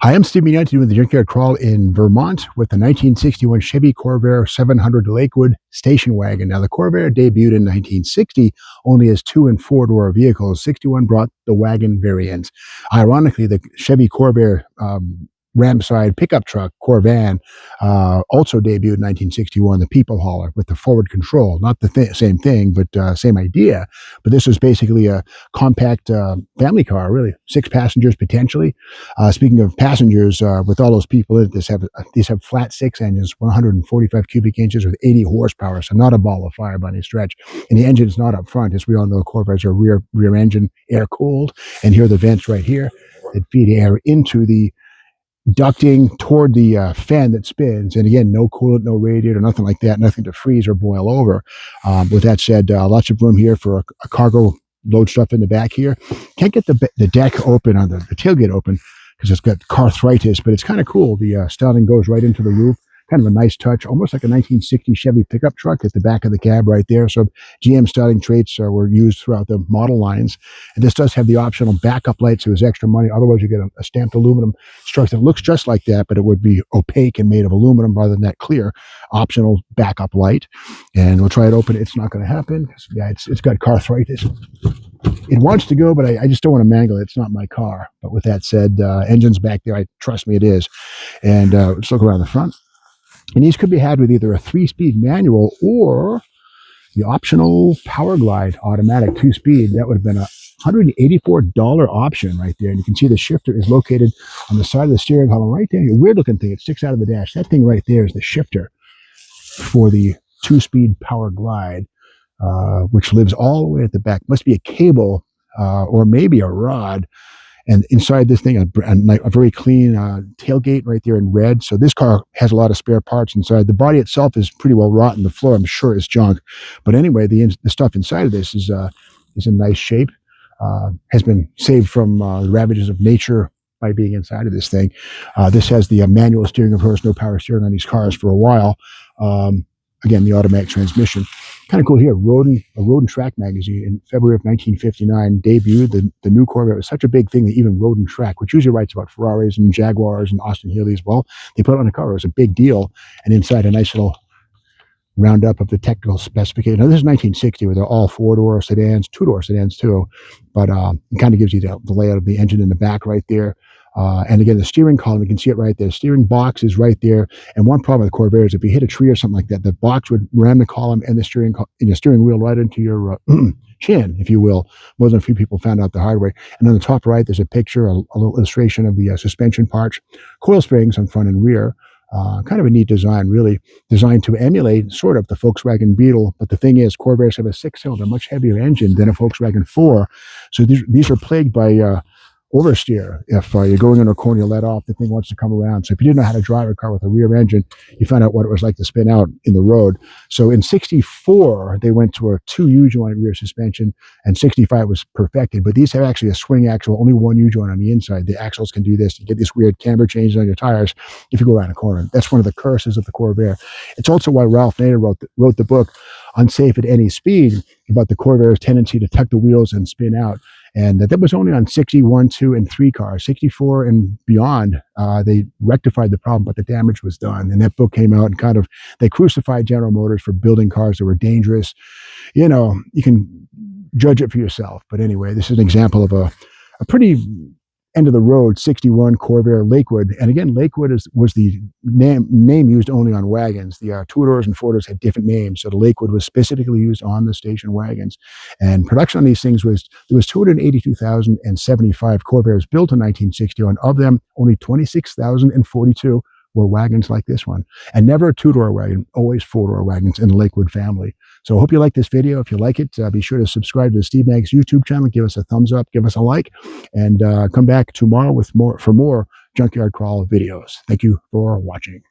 Hi, I'm Steve Mignon doing the Junkyard Crawl in Vermont with the 1961 Chevy Corvair 700 Lakewood station wagon. Now, the Corvair debuted in 1960 only as 2- and 4-door vehicles. 61 brought the wagon variants. Ironically, the Chevy Corvair Ram-side pickup truck, Corvan, also debuted in 1961, the people hauler with the forward control. Not the same thing, but same idea. But this was basically a compact family car, really. 6 passengers potentially. Speaking of passengers, with all those people in it, these have flat 6 engines, 145 cubic inches with 80 horsepower, so not a ball of fire by any stretch. And the engine is not up front. As we all know, Corvairs are rear engine, air cooled. And here are the vents right here that feed air into the ducting toward the fan that spins. And again, no coolant, no radiator, nothing like that, nothing to freeze or boil over. With that said, lots of room here for a cargo load stuff in the back here. Can't get the deck open on the tailgate open because it's got arthritis, but it's kind of cool. The styling goes right into the roof. Kind of a nice touch, almost like a 1960 Chevy pickup truck at the back of the cab right there. So GM styling traits were used throughout the model lines. And this does have the optional backup light, so there's extra money. Otherwise, you get a stamped aluminum structure that looks just like that, but it would be opaque and made of aluminum rather than that clear optional backup light. And we'll try it open. It's not going to happen. Yeah, it's got arthritis. It wants to go, but I just don't want to mangle it. It's not my car. But with that said, engine's back there. Trust me, it is. And let's look around the front. And these could be had with either a 3-speed manual or the optional Power Glide automatic 2-speed. That would have been a $184 option right there. And you can see the shifter is located on the side of the steering column right there. A weird looking thing. It sticks out of the dash. That thing right there is the shifter for the 2-speed Power Glide, which lives all the way at the back. Must be a cable or maybe a rod. And inside this thing, a very clean tailgate right there in red. So this car has a lot of spare parts inside. The body itself is pretty well rotten. The floor, I'm sure, is junk. But anyway, the stuff inside of this is in nice shape. Has been saved from the ravages of nature by being inside of this thing. This has the manual steering, of course, no power steering on these cars for a while. Again, the automatic transmission. Kind of cool here. Road and Track magazine in February of 1959 debuted the new Corvair. It was such a big thing that even Road and Track, which usually writes about Ferraris and Jaguars and Austin Healey as well, they put it on the cover. It was a big deal. And inside, a nice little roundup of the technical specification. Now, this is 1960, where they're all 4-door sedans, 2-door sedans too. But it kind of gives you the layout of the engine in the back right there. And again, the steering column, you can see it right there. The steering box is right there. And one problem with the Corvair is if you hit a tree or something like that, the box would ram the column and the steering wheel right into your chin, if you will. More than a few people found out the hard way. And on the top right, there's a picture, a little illustration of the suspension parts, coil springs on front and rear. Kind of a neat design, really designed to emulate sort of the Volkswagen Beetle. But the thing is, Corvairs have a 6-cylinder, much heavier engine than a Volkswagen 4. So these are plagued by oversteer. If you're going in a corner, you let off, the thing wants to come around. So if you didn't know how to drive a car with a rear engine, you found out what it was like to spin out in the road. So in 64, they went to a 2 U-joint rear suspension, and 65 was perfected. But these have actually a swing axle, only 1 U-joint on the inside. The axles can do this. You get this weird camber changes on your tires if you go around a corner. That's one of the curses of the Corvair. It's also why Ralph Nader wrote the book, Unsafe at Any Speed, about the Corvair's tendency to tuck the wheels and spin out. And that was only on 61, 2, and 3 cars. 64 and beyond, they rectified the problem, but the damage was done. And that book came out and they crucified General Motors for building cars that were dangerous. You know, you can judge it for yourself. But anyway, this is an example of a pretty end of the road 61 Corvair Lakewood. And again, Lakewood was the name used only on wagons. The 2-doors and 4-doors had different names. So the Lakewood was specifically used on the station wagons. And production on these things there was 282,075 Corvairs built in 1961. Of them, only 26,042 were wagons like this one. And never a 2-door wagon, always 4-door wagons in the Lakewood family. So I hope you like this video. If you like it, be sure to subscribe to the Steve Maggs YouTube channel. Give us a thumbs up, give us a like, and come back tomorrow for more Junkyard Crawl videos. Thank you for watching.